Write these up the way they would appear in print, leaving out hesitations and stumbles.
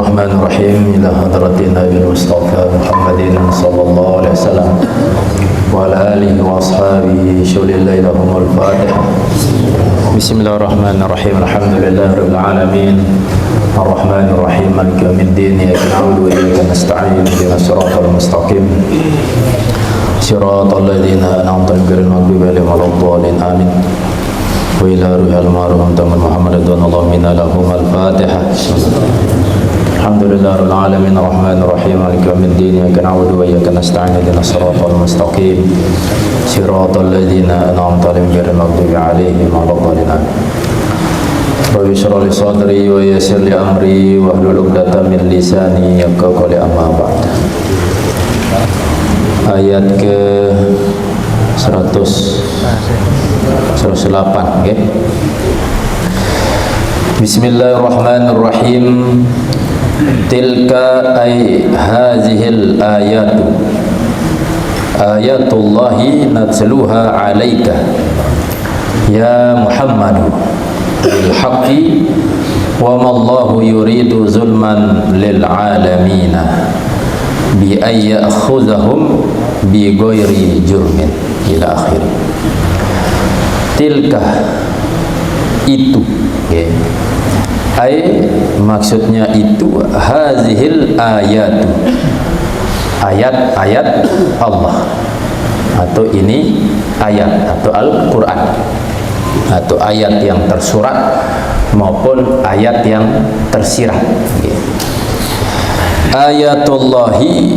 Bismillahirrahmanirrahim. Ila hadratin Nabi Mustafa Muhammadin sallallahu alaihi wasallam wa ala alihi wa ashabihi syulillahi lahumul fatihah. Bismillahirrahmanirrahim. Alhamdulillahirabbil alamin. Arrahmanirrahim. Maliki yaumiddin. Iyyaka na'budu wa iyyaka nasta'in. Ihdinas siratal mustaqim. Siratal ladzina an'amta 'alaihim ghairil maghdubi 'alaihim waladdallin. Amin. Wa ila ruhil ma'ruf Muhammad radhiyallahu minna lahum al-fatihah. Alhamdulillahirabbil alamin arrahmanir rahim maliki yaumiddin iyyaka na'budu wa iyyaka nasta'in ihdinas siratal mustaqim siratal ladzina an'amta 'alaihim ghairil maghdubi 'alaihim waladdallin. Rabbi shrah li sadri wa yassir li amri wahlul 'uqdatam min lisani yafqahu qawli amma ba'd. Ayat ke 108 okay? Bismillahirrahmanirrahim. Tilka ay hazihil ayatu ayatullahi natsluha alaika ya Muhammadu bil haqqi wa ma Allahu yuridu zulman lil alamin bi ay ya'khudhahum bi ghairi jurmin ila akhir. Tilka itu okay. Ay maksudnya itu hazihil ayatu ayat-ayat Allah atau ini ayat atau Al-Quran atau ayat yang tersurat maupun ayat yang tersirat okay. Ayatullahi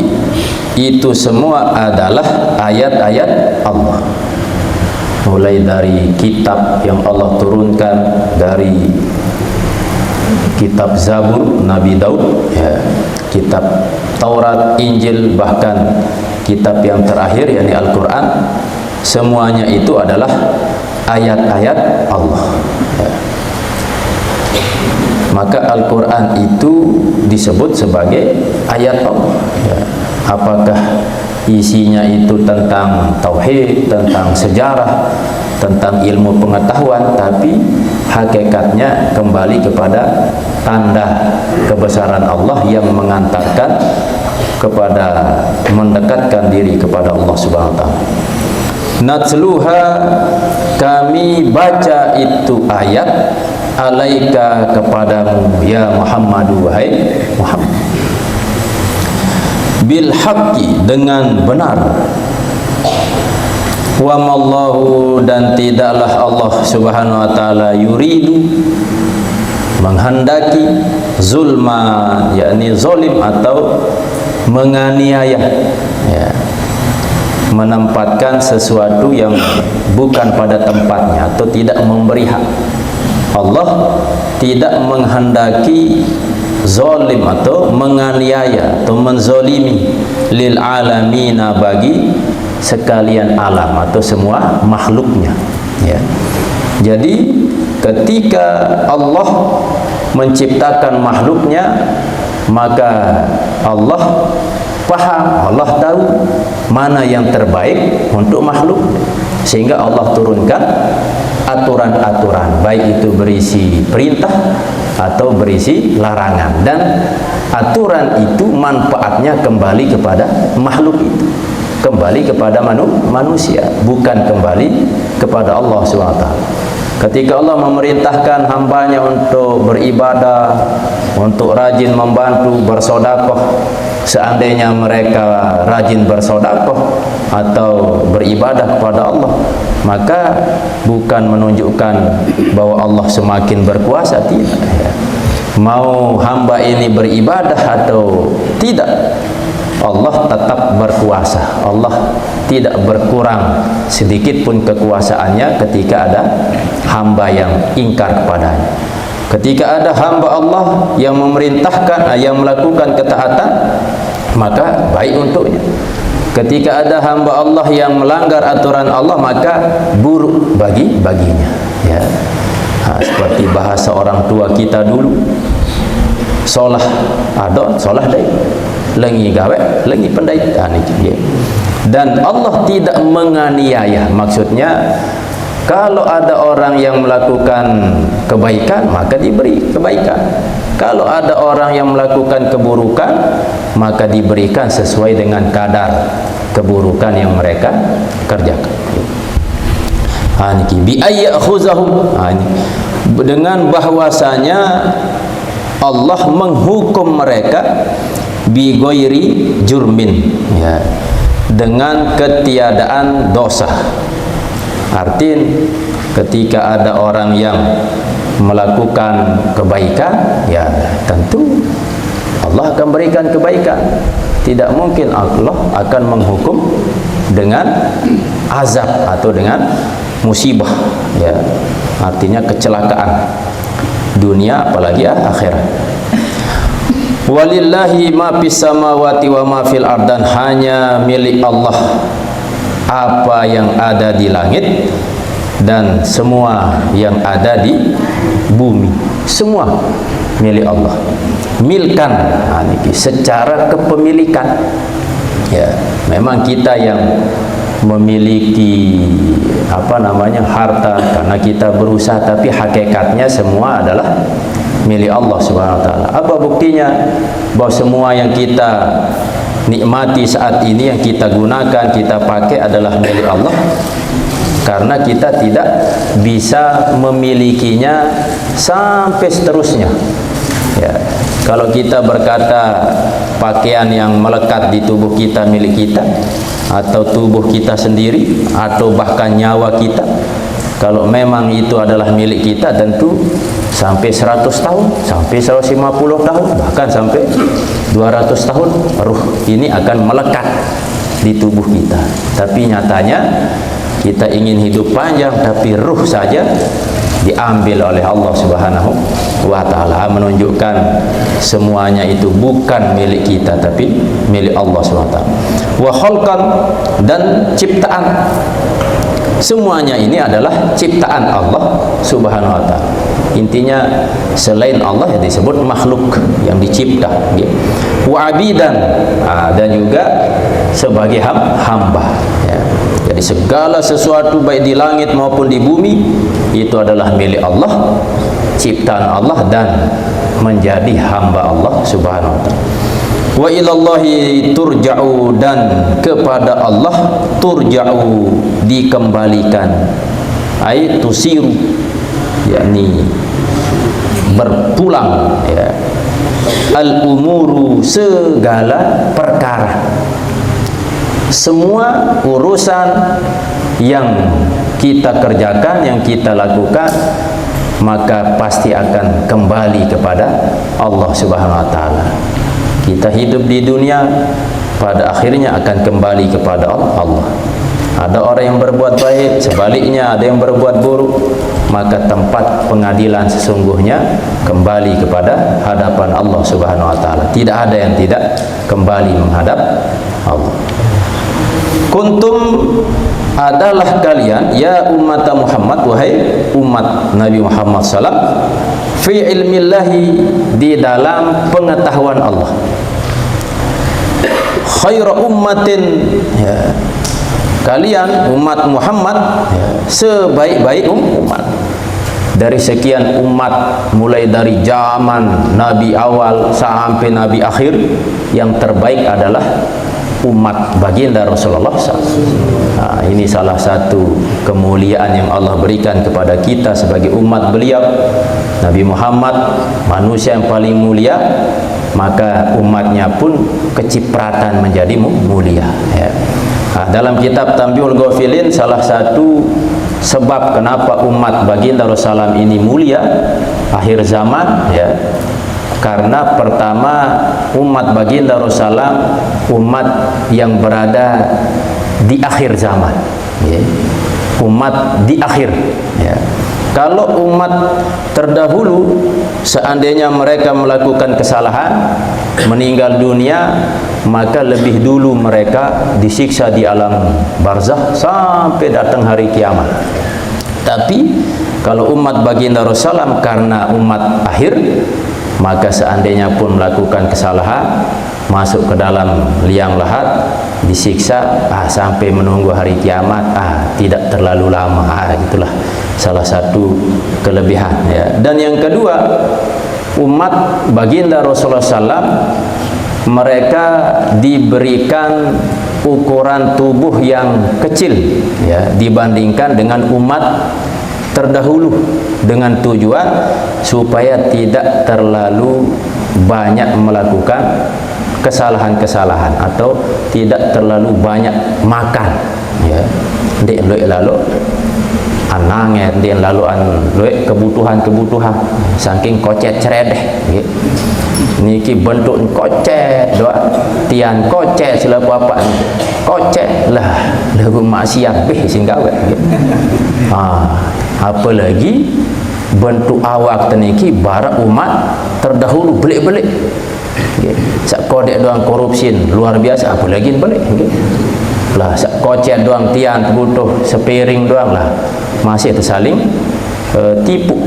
itu semua adalah ayat-ayat Allah, mulai dari kitab yang Allah turunkan, dari kitab Zabur Nabi Daud ya, kitab Taurat, Injil, bahkan kitab yang terakhir yakni Al-Quran, semuanya itu adalah ayat-ayat Allah ya. Maka Al-Quran itu disebut sebagai ayat Allah ya. Apakah isinya itu tentang tauhid, tentang sejarah, tentang ilmu pengetahuan, tapi hakikatnya kembali kepada tanda kebesaran Allah yang mengantarkan kepada mendekatkan diri kepada Allah Subhanahu wa taala. Natsluha, kami baca itu ayat, alaika, kepadamu ya Muhammadu, wahai Muhammad, bil haqqi, dengan benar, wa mallahu, dan tidaklah Allah Subhanahu wa taala yuridu, menghendaki, zulma yakni zalim atau menganiaya ya, menempatkan sesuatu yang bukan pada tempatnya atau tidak memberi hak. Allah tidak menghendaki zalim atau menganiaya atau menzolimi lil alamina, bagi sekalian alam atau semua makhluknya ya. Jadi ketika Allah menciptakan makhluknya, maka Allah paham, Allah tahu mana yang terbaik untuk makhluk, sehingga Allah turunkan aturan-aturan, baik itu berisi perintah atau berisi larangan, dan aturan itu manfaatnya kembali kepada makhluk itu, kembali kepada manusia, bukan kembali kepada Allah SWT. Ketika Allah memerintahkan hambanya untuk beribadah, untuk rajin membantu bersodakoh, seandainya mereka rajin bersodakoh atau beribadah kepada Allah, maka bukan menunjukkan bahwa Allah semakin berkuasa, tidak ya. Mau hamba ini beribadah atau tidak, Allah tetap berkuasa. Allah tidak berkurang sedikit pun kekuasaannya ketika ada hamba yang ingkar kepadanya. Ketika ada hamba Allah yang memerintahkan, yang melakukan ketaatan, maka baik untuknya. Ketika ada hamba Allah yang melanggar aturan Allah, maka buruk baginya ya. Seperti bahasa orang tua kita dulu, solah ada, solah dai, lengi gawe, lengi pendai. Dan Allah tidak menganiaya, maksudnya kalau ada orang yang melakukan kebaikan, maka diberi kebaikan. Kalau ada orang yang melakukan keburukan, maka diberikan sesuai dengan kadar keburukan yang mereka kerjakan. Bi ayyakhuzahum, dengan bahwasanya Allah menghukum mereka bi ghairi jurmin, ya, dengan ketiadaan dosa. Artinya ketika ada orang yang melakukan kebaikan, ya tentu Allah akan berikan kebaikan. Tidak mungkin Allah akan menghukum dengan azab atau dengan musibah, ya, artinya kecelakaan dunia apalagi akhirat. Walillahi ma fis samawati wa ma fil ard, dan hanya milik Allah apa yang ada di langit dan semua yang ada di bumi, semua milik Allah. Milkan, secara kepemilikan, ya, memang kita yang memiliki harta karena kita berusaha, tapi hakikatnya semua adalah milik Allah Subhanahu wa taala. Apa buktinya bahwa semua yang kita nikmati saat ini, yang kita gunakan, kita pakai adalah milik Allah? Karena kita tidak bisa memilikinya sampai seterusnya, ya. Kalau kita berkata pakaian yang melekat di tubuh kita milik kita, atau tubuh kita sendiri, atau bahkan nyawa kita, kalau memang itu adalah milik kita, tentu sampai 100 tahun, sampai 150 tahun, bahkan sampai 200 tahun ruh ini akan melekat di tubuh kita. Tapi nyatanya kita ingin hidup panjang, tapi ruh saja diambil oleh Allah Subhanahu wa taala, menunjukkan semuanya itu bukan milik kita tapi milik Allah Subhanahu wa taala. Wa khalqan, dan ciptaan, semuanya ini adalah ciptaan Allah Subhanahu wa taala. Intinya selain Allah yang disebut makhluk yang dicipta, ya. Wa abidan, dan juga sebagai hamba, ya. Jadi segala sesuatu baik di langit maupun di bumi itu adalah milik Allah, ciptaan Allah, dan menjadi hamba Allah Subhanahu wa taala. Wa ilallahi turja'u, dan kepada Allah turja'u, dikembalikan, ai tusiru, yakni berpulang, ya, al umuru, segala perkara, semua urusan yang kita kerjakan, yang kita lakukan, maka pasti akan kembali kepada Allah Subhanahu wa taala. Kita hidup di dunia, pada akhirnya akan kembali kepada Allah. Ada orang yang berbuat baik, sebaliknya ada yang berbuat buruk, maka tempat pengadilan sesungguhnya kembali kepada hadapan Allah Subhanahu wa taala. Tidak ada yang tidak kembali menghadap Allah. Kuntum, adalah kalian, ya umat Muhammad, wahai umat Nabi Muhammad sallallahu, fi ilmillahi, di dalam pengetahuan Allah, khairu ummatin, ya, kalian umat Muhammad, ya, sebaik-baik umat. Dari sekian umat, mulai dari zaman Nabi awal sampai Nabi akhir, yang terbaik adalah umat baginda Rasulullah SAW. Nah, ini salah satu kemuliaan yang Allah berikan kepada kita sebagai umat beliau. Nabi Muhammad manusia yang paling mulia, maka umatnya pun kecipratan menjadi mulia, ya. Nah, dalam kitab Tanbihul Ghafilin, salah satu sebab kenapa umat baginda Rasulullah SAW ini mulia akhir zaman, ya, karena pertama, umat baginda Rasulullah umat yang berada di akhir zaman, ya. Umat di akhir, ya. Kalau umat terdahulu, seandainya mereka melakukan kesalahan, meninggal dunia, maka lebih dulu mereka disiksa di alam barzakh sampai datang hari kiamat. Tapi kalau umat baginda Rasulullah karena umat akhir, maka seandainya pun melakukan kesalahan, masuk ke dalam liang lahat, disiksa sampai menunggu hari kiamat, tidak terlalu lama. Itulah salah satu kelebihan, ya. Dan yang kedua, umat baginda Rasulullah SAW, mereka diberikan ukuran tubuh yang kecil ya dibandingkan dengan umat terdahulu, dengan tujuan supaya tidak terlalu banyak melakukan kesalahan-kesalahan atau tidak terlalu banyak makan ya. Ndek lalu anange dia lalu kebutuhan saking kocet ceredeh gitu. Niki bentuk kocet doa tian kocet sila apa kocet lah lagu maksiat beh sing gawe gitu. Apalagi bentuk awak teniki barak umat terdahulu belik-belik gitu. Sak kodek doang korupsi luar biasa, apalagi belik gitu. Lah sak kocet doang tian butuh sepiring doang lah masih tersaling tipu,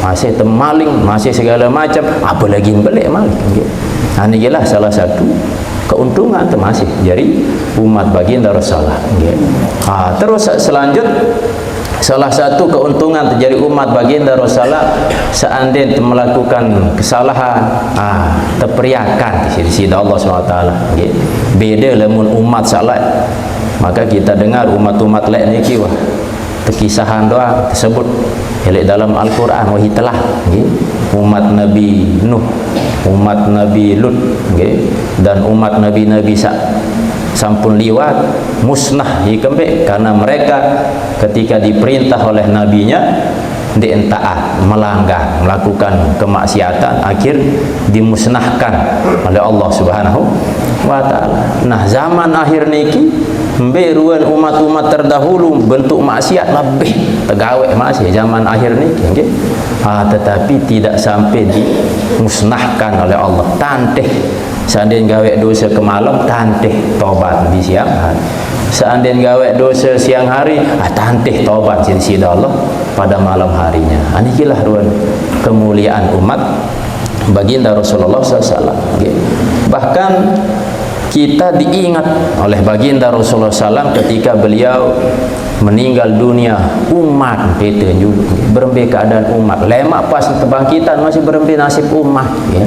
masih termaling, masih segala macam, apalagi belik maling gitu. Ini lah salah satu keuntungan termasih dari umat baginda Rasulullah gitu. Terus selanjut salah satu keuntungan terjadi umat baginda Rasulullah seandainya melakukan kesalahan terperiakan di sisi Allah SWT gitu. Beda lamun umat salah, maka kita dengar umat-umat lain niki wah terkisahan doang tersebut dalam Al-Quran wahi telah gitu. Umat Nabi Nuh, umat Nabi Lut gitu. Dan umat Nabi-Nabi sampun liwat musnah hikembe karena mereka ketika diperintah oleh nabinya dientaat, melanggar, melakukan kemaksiatan, akhir dimusnahkan oleh Allah Subhanahu wa Ta'ala. Nah, zaman akhir niki beruan umat-umat terdahulu bentuk maksiat lebih tegawe masih zaman akhir niki okay? Tetapi tidak sampai dimusnahkan oleh Allah. Tanteh seandainya gawe dosa ke malam, tanteh tobat di siang hari. Seandainya gawe dosa siang hari, tanteh tobat di sisi Allah pada malam harinya. Inilah ruan kemuliaan umat baginda Rasulullah SAW. Bahkan kita diingat oleh baginda Rasulullah SAW ketika beliau meninggal dunia, umat petunjuk berembe keadaan umat lemak pas kebangkitan masih berembe nasib umat ya.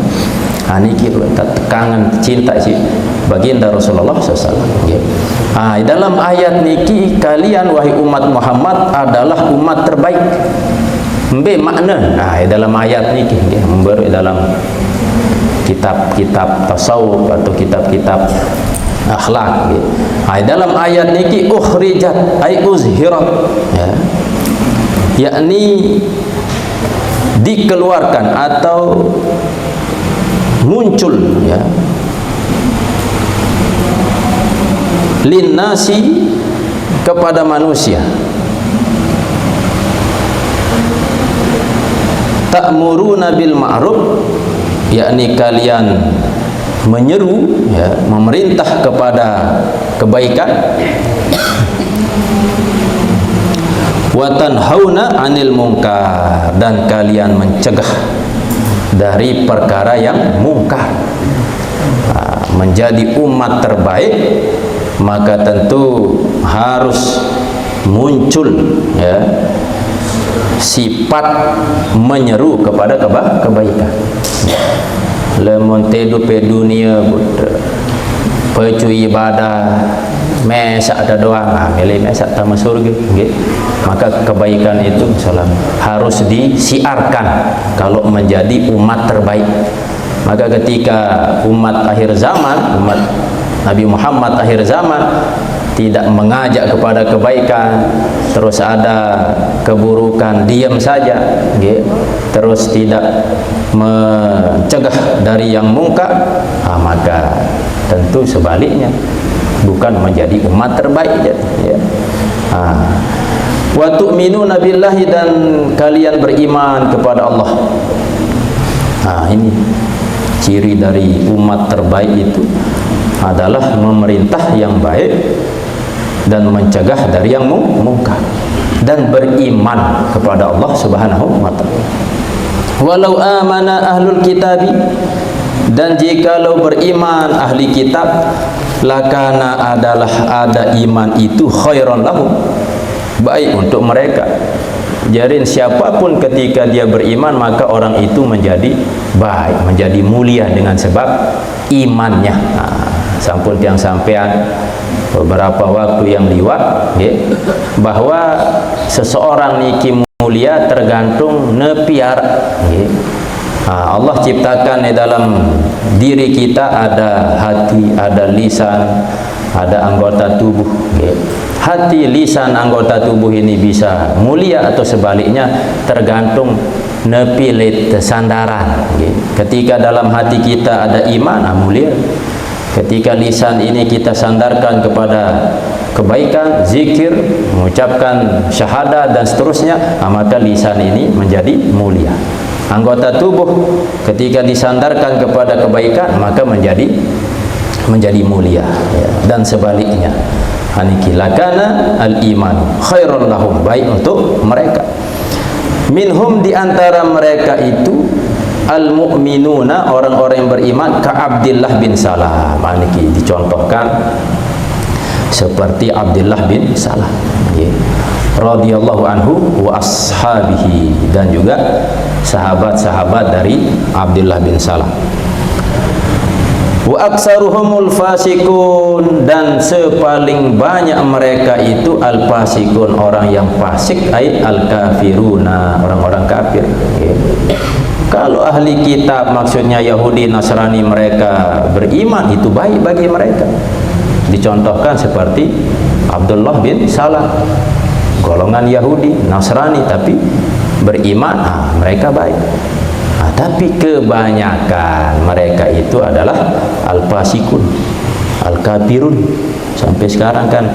Ini kita tekangan cinta si baginda Rasulullah SAW ya. Dalam ayat niki kalian wahai umat Muhammad adalah umat terbaik. Mbe makna dalam ayat niki ya, memberi dalam kitab-kitab tasawuf atau kitab-kitab akhlak gitu. Dalam ayat niki ukhrijat ay uzhirat ya. Yakni dikeluarkan atau muncul ya linnasi kepada manusia, ta'muruna bil ma'ruf yakni kalian menyeru ya, memerintah kepada kebaikan, wa tanhauna 'anil munkar dan kalian mencegah dari perkara yang mungkar. Menjadi umat terbaik maka tentu harus muncul ya sifat menyeru kepada kebaikan. Lemon tedu pe dunia pecu ibadah mesak ada doang milih mesak tamu surga gitu. Maka kebaikan itu salam harus disiarkan kalau menjadi umat terbaik. Maka ketika umat akhir zaman, umat Nabi Muhammad akhir zaman tidak mengajak kepada kebaikan, terus ada keburukan, diam saja gitu. Terus tidak mencegah dari yang mungkar, maka tentu sebaliknya bukan menjadi umat terbaik ya. Wa tu'minuna billahi dan kalian beriman kepada Allah. Ini ciri dari umat terbaik itu adalah memerintah yang baik dan mencegah dari yang mungkar dan beriman kepada Allah Subhanahu wa Ta'ala. Walau amana ahlul kitabi dan jikalau beriman ahli kitab, lakana adalah ada iman itu khairan lahum baik untuk mereka. Jadi siapapun ketika dia beriman maka orang itu menjadi baik, menjadi mulia dengan sebab imannya. Sampun tiang sampean beberapa waktu yang liwat bahwa seseorang niki mulia tergantung nepiar. Allah ciptakan di dalam diri kita ada hati, ada lisan, ada anggota tubuh. Hati, lisan, anggota tubuh ini bisa mulia atau sebaliknya tergantung nepilit sandaran. Ketika dalam hati kita ada iman, mulia. Ketika lisan ini kita sandarkan kepada kebaikan, zikir, mengucapkan syahadat dan seterusnya, maka lisan ini menjadi mulia. Anggota tubuh ketika disandarkan kepada kebaikan maka menjadi mulia, dan sebaliknya. Lakana al-iman khairun lahum, baik untuk mereka. Minhum, di antara mereka itu al-mu'minuna, orang-orang yang beriman, ka Abdullah bin Salam. Ini dicontohkan seperti Abdullah bin Salam radhiyallahu anhu wa ashabihi, dan juga sahabat-sahabat dari Abdullah bin Salam. Wa aksaruhumul fasikun, dan sepaling banyak mereka itu al-fasikun, orang yang fasik, ay al-kafiruna, orang-orang kafir. Kalau ahli kitab maksudnya Yahudi, Nasrani, mereka beriman, itu baik bagi mereka. Dicontohkan seperti Abdullah bin Salam, golongan Yahudi, Nasrani, tapi beriman, mereka baik. Tapi kebanyakan mereka itu adalah al-fasikun, al-kafirun. Sampai sekarang kan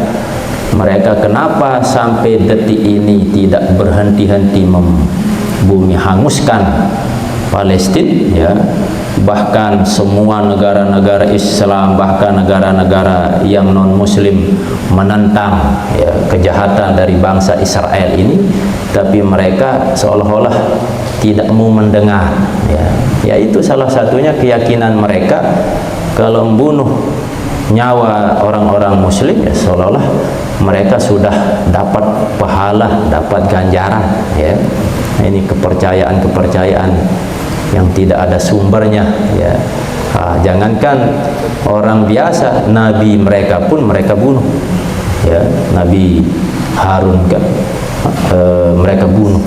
mereka kenapa sampai detik ini tidak berhenti-henti bumi hanguskan Palestina, bahkan semua negara-negara Islam, bahkan negara-negara yang non muslim menentang kejahatan dari bangsa Israel ini, tapi mereka seolah-olah tidak mau mendengar. Itu salah satunya keyakinan mereka, kalau membunuh nyawa orang-orang muslim, seolah-olah mereka sudah dapat pahala, dapat ganjaran. Ini kepercayaan yang tidak ada sumbernya. Jangankan orang biasa, nabi mereka pun mereka bunuh. Nabi Harun kan mereka bunuh.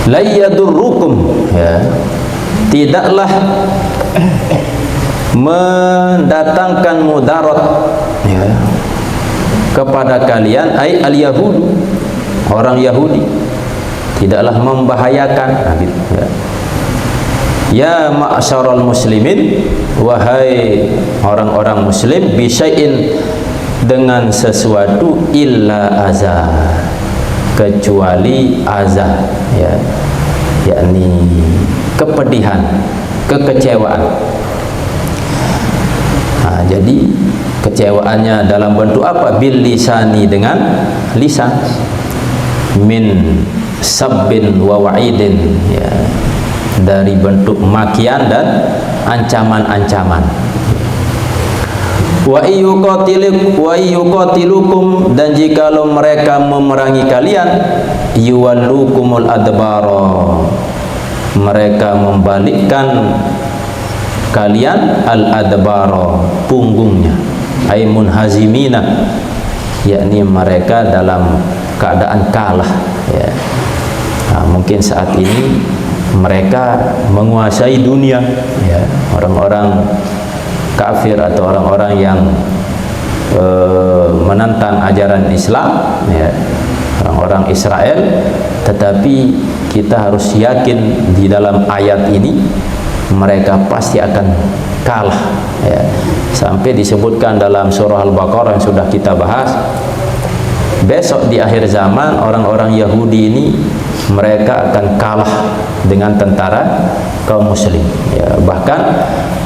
La yadurrukum, tidaklah mendatangkan mudarat kepada kalian, ay al-yahud, orang Yahudi, tidaklah membahayakan. Ya ma'asyaral muslimin, wahai orang-orang muslim, bisyai'in, dengan sesuatu, illa azah, kecuali azah, yakni kepedihan, kekecewaan. Jadi kecewaannya dalam bentuk apa? Bil lisani, dengan lisan, min sabbin wa wa'idin, dari bentuk makian dan ancaman-ancaman. Wa iyyuqatilukum, dan jikalau mereka memerangi kalian, yuwallukumul adbara, mereka membalikkan kalian al-adbara, punggungnya, ay munhazimina, yakni mereka dalam keadaan kalah. Mungkin saat ini mereka menguasai dunia, orang-orang kafir atau orang-orang yang menentang ajaran Islam, orang-orang Israel. Tetapi kita harus yakin di dalam ayat ini mereka pasti akan kalah, sampai disebutkan dalam surah Al-Baqarah yang sudah kita bahas, besok di akhir zaman orang-orang Yahudi ini mereka akan kalah dengan tentara kaum muslim. Bahkan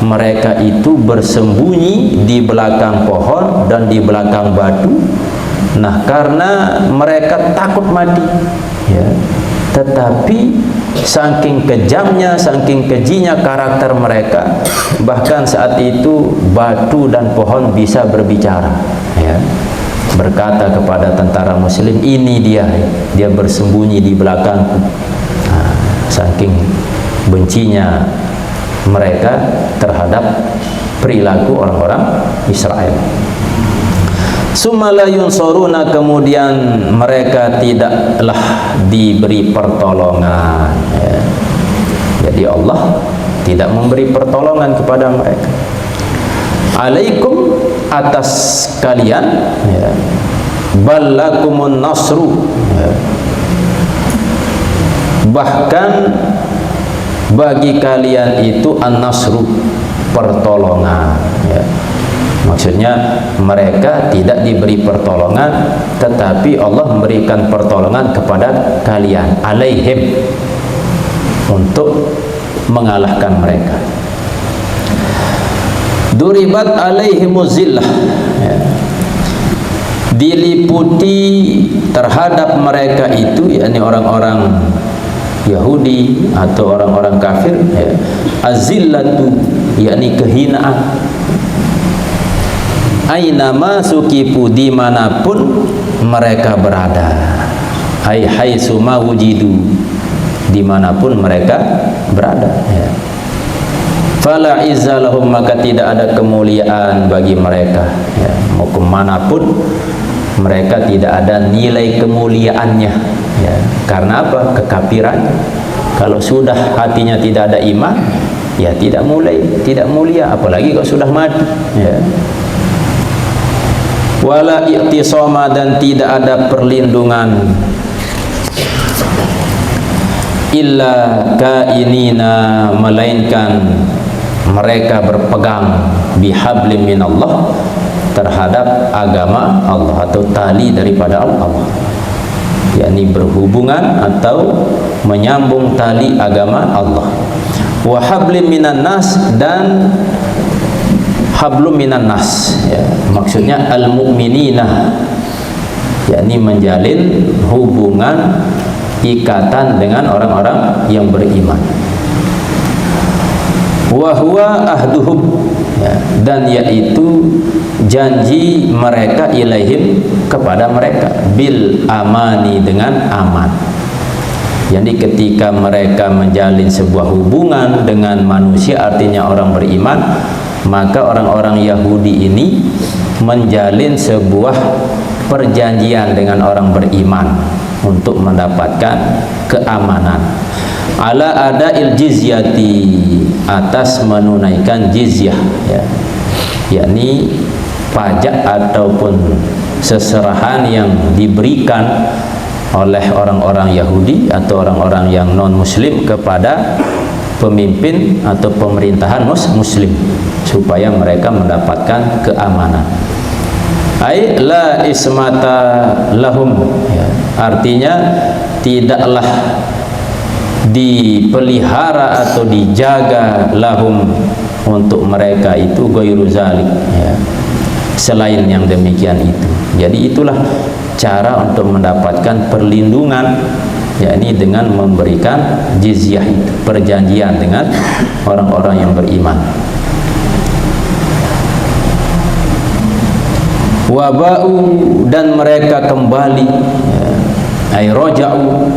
mereka itu bersembunyi di belakang pohon dan di belakang batu. Nah, karena mereka takut mati, tetapi saking kejamnya, saking kejinya karakter mereka, bahkan saat itu batu dan pohon bisa berbicara. berkata kepada tentara muslim, ini dia bersembunyi di belakangku. Saking bencinya mereka terhadap perilaku orang-orang Israel. Summa la yunsuruna, kemudian mereka tidaklah diberi pertolongan. Jadi Allah tidak memberi pertolongan kepada mereka. Alaikum, atas kalian, ballakumun nasru, bahkan bagi kalian itu an-nasru, pertolongan. Maksudnya mereka tidak diberi pertolongan, tetapi Allah memberikan pertolongan kepada kalian, alaihim, untuk mengalahkan mereka. Duribat alaihimuz zillah, diliputi terhadap mereka itu, yakni orang-orang Yahudi atau orang-orang kafir, azillatu, yakni kehinaan. Ainama sukifu, dimanapun mereka berada, ai haitsuma wujidu, dimanapun mereka berada. Fala izza lahum, maka tidak ada kemuliaan bagi mereka. Mau kemanapun mereka tidak ada nilai kemuliaannya. Karena apa? Kekafiran. Kalau sudah hatinya tidak ada iman, ya tidak mulia, apalagi kalau sudah mati. Wala i'tisama, dan tidak ada perlindungan, illa kainina, melainkan mereka berpegang bihablim minallah, terhadap agama Allah atau tali daripada Allah, yakni berhubungan atau menyambung tali agama Allah. Wa hablim minan nas, dan hablum minan nas, maksudnya al-mu'minina, yakni menjalin hubungan ikatan dengan orang-orang yang beriman. Wa huwa ahduhum, dan yaitu janji mereka ilaihim, kepada mereka, bil amani, dengan aman. Jadi ketika mereka menjalin sebuah hubungan dengan manusia, artinya orang beriman, maka orang-orang Yahudi ini menjalin sebuah perjanjian dengan orang beriman untuk mendapatkan keamanan. Ala adail jizyati, atas menunaikan jizyah, yakni pajak ataupun seserahan yang diberikan oleh orang-orang Yahudi atau orang-orang yang non-muslim kepada pemimpin atau pemerintahan muslim, supaya mereka mendapatkan keamanan. Ai la ismata lahum, artinya tidaklah dipelihara atau dijaga lahum, untuk mereka itu, ghairu zalik, selain yang demikian itu. Jadi itulah cara untuk mendapatkan perlindungan, yakni dengan memberikan jizyah itu, perjanjian dengan orang-orang yang beriman. Waba'u, dan mereka kembali, ay raja'u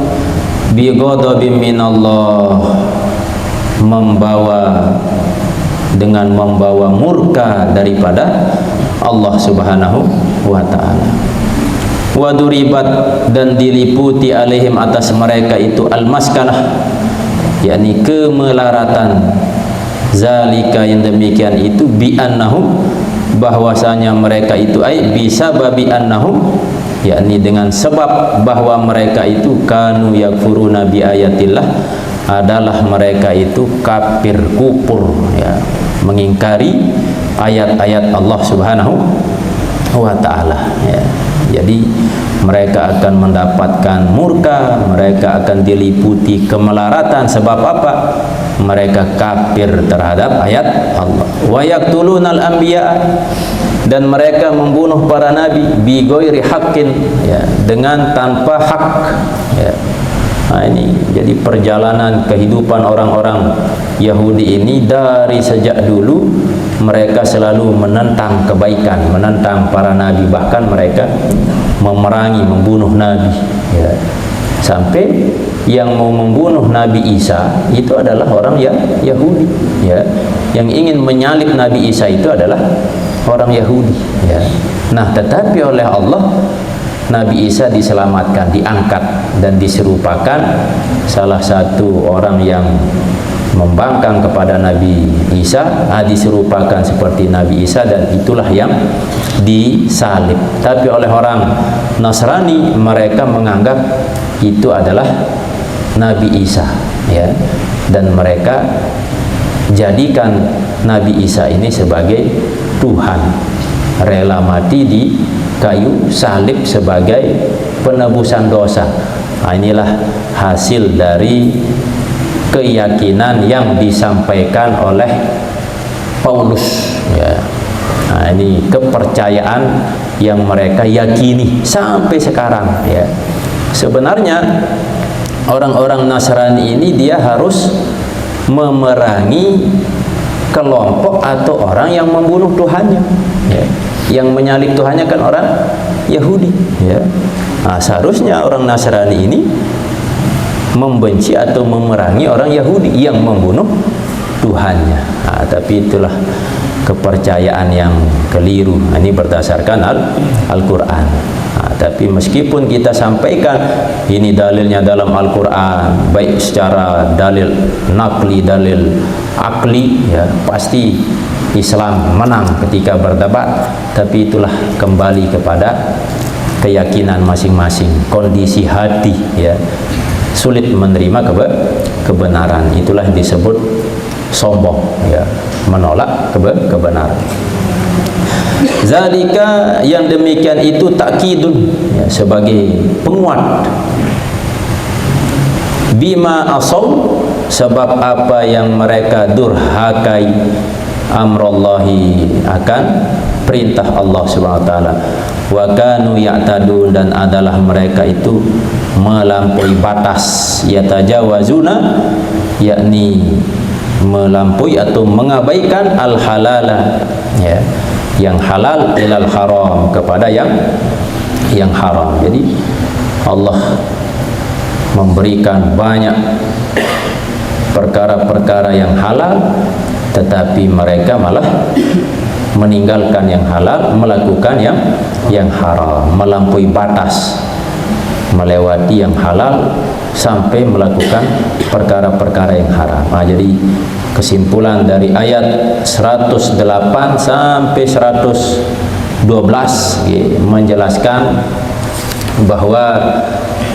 bi ghadabin minallah, dengan membawa murka daripada Allah Subhanahu wa ta'ala. Wa duribat, dan diliputi alaihim, atas mereka itu, al-maskanah, yakni kemelaratan, zalika, yang demikian itu, bi annahum, bahwasanya mereka itu, ai bisa babi annahum, yakni dengan sebab bahwa mereka itu, kanu yakfuruna bi ayatillah, adalah mereka itu kafir, kufur, mengingkari ayat-ayat Allah Subhanahu wa ta'ala. Jadi mereka akan mendapatkan murka, mereka akan diliputi kemelaratan. Sebab apa? Mereka kafir terhadap ayat Allah. Wa yaqtulunal anbiya, dan mereka membunuh para nabi, bi ghairi haqqin, dengan tanpa hak, Nah, ini jadi perjalanan kehidupan orang-orang Yahudi ini dari sejak dulu mereka selalu menentang kebaikan, menentang para nabi, bahkan mereka memerangi, membunuh nabi, ya. Sampai yang mau membunuh Nabi Isa itu adalah orang Yahudi, ya. Yang ingin menyalib Nabi Isa itu adalah orang Yahudi, ya. Nah, tetapi oleh Allah Nabi Isa diselamatkan, diangkat dan diserupakan salah satu orang yang membangkang kepada Nabi Isa, diserupakan seperti Nabi Isa, dan itulah yang disalib. Tapi oleh orang Nasrani mereka menganggap itu adalah Nabi Isa, ya, dan mereka jadikan Nabi Isa ini sebagai Tuhan, rela mati di kayu salib sebagai penebusan dosa. Nah, inilah hasil dari keyakinan yang disampaikan oleh Paulus, ya. Nah, ini kepercayaan yang mereka yakini sampai sekarang, ya. Sebenarnya orang-orang Nasrani ini dia harus memerangi kelompok atau orang yang membunuh Tuhannya, ya. Yang menyalib Tuhannya kan orang Yahudi, ya. Nah, seharusnya orang Nasrani ini membenci atau memerangi orang Yahudi yang membunuh Tuhannya. Nah, tapi itulah kepercayaan yang keliru. Nah, ini berdasarkan Al-Quran. Nah, tapi meskipun kita sampaikan ini dalilnya dalam Al-Quran, baik secara dalil nakli, dalil akli, ya, pasti Islam menang ketika berdebat. Tapi itulah kembali kepada keyakinan masing-masing, kondisi hati, ya. Sulit menerima kebenaran, itulah yang disebut sombong, ya, menolak kebenaran. Zalika, yang demikian itu takkidun, ya, sebagai penguat, bima asaw, sebab apa yang mereka durhakai, amrullahi, akan perintah Allah Subhanahu wa taala, wa kanu ya'tadun, dan adalah mereka itu melampaui batas, yatajawazuna, yakni melampaui atau mengabaikan al-halala, ya, yang halal, ilal haram, kepada yang haram. Jadi Allah memberikan banyak perkara-perkara yang halal, tetapi mereka malah meninggalkan yang halal, melakukan yang haram, melampaui batas, melewati yang halal sampai melakukan perkara-perkara yang haram. Nah, jadi kesimpulan dari ayat 108 sampai 112, ya, menjelaskan bahwa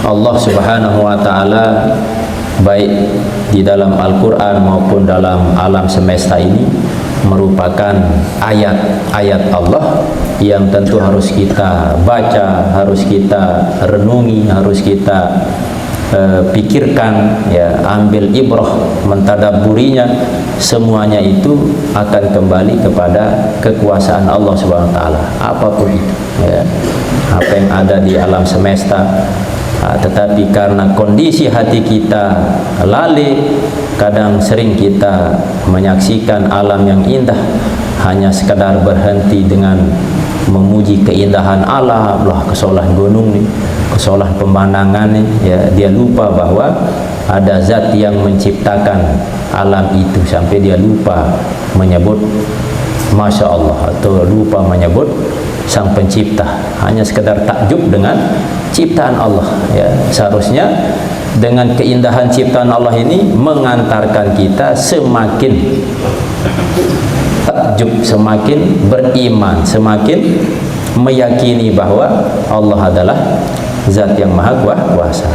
Allah Subhanahu wa taala baik di dalam Al-Quran maupun dalam alam semesta ini merupakan ayat-ayat Allah yang tentu harus kita baca, harus kita renungi, harus kita pikirkan, ya, ambil ibrah, mentadabburinya. Semuanya itu akan kembali kepada kekuasaan Allah Subhanahu wa taala, apapun itu, ya, apa yang ada di alam semesta. Tetapi karena kondisi hati kita lalai, kadang sering kita menyaksikan alam yang indah hanya sekadar berhenti dengan memuji keindahan alam, lah kesolah gunung nih, kesolah pemandangan nih, ya. Dia lupa bahwa ada zat yang menciptakan alam itu, sampai dia lupa menyebut Masya Allah, atau lupa menyebut Sang Pencipta, hanya sekedar takjub dengan ciptaan Allah, ya. Seharusnya dengan keindahan ciptaan Allah ini mengantarkan kita semakin takjub, semakin beriman, semakin meyakini bahwa Allah adalah zat yang maha kuasa.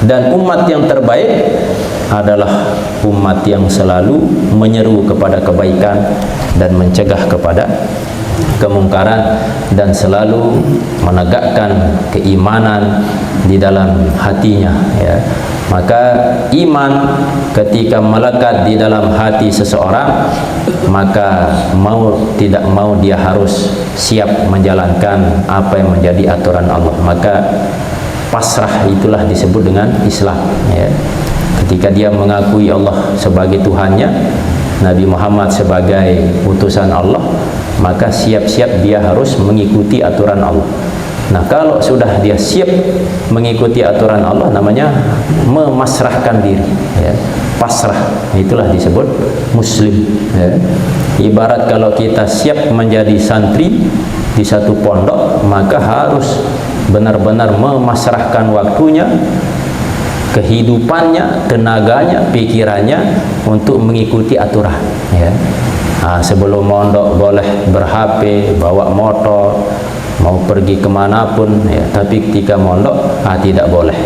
Dan umat yang terbaik adalah umat yang selalu menyeru kepada kebaikan dan mencegah kepada kemungkaran, dan selalu menegakkan keimanan di dalam hatinya, ya. Maka iman ketika melekat di dalam hati seseorang, maka mau tidak mau dia harus siap menjalankan apa yang menjadi aturan Allah. Maka pasrah itulah disebut dengan Islam, ya. Ketika dia mengakui Allah sebagai Tuhannya, Nabi Muhammad sebagai utusan Allah, maka siap-siap dia harus mengikuti aturan Allah. Nah, kalau sudah dia siap mengikuti aturan Allah, namanya memasrahkan diri, ya. Pasrah, itulah disebut muslim, ya. Ibarat kalau kita siap menjadi santri di satu pondok, maka harus benar-benar memasrahkan waktunya, kehidupannya, tenaganya, pikirannya untuk mengikuti aturan, ya. Nah, sebelum mondok boleh ber-HP, bawa motor, mau pergi kemanapun, ya. Tapi ketika mondok, tidak boleh.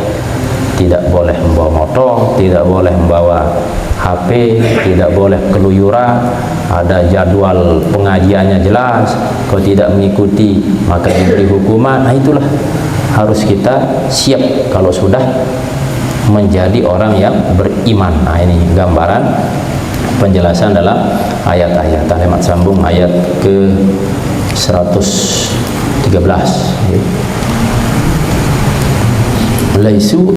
Tidak boleh membawa motor, tidak boleh membawa HP, tidak boleh keluyuran. Ada jadwal pengajiannya jelas. Kalau tidak mengikuti, maka diberi hukuman. Nah, itulah harus kita siap kalau sudah menjadi orang yang beriman. Nah, ini gambaran penjelasan dalam ayat-ayat. Kalimat sambung ayat ke 113. Laisu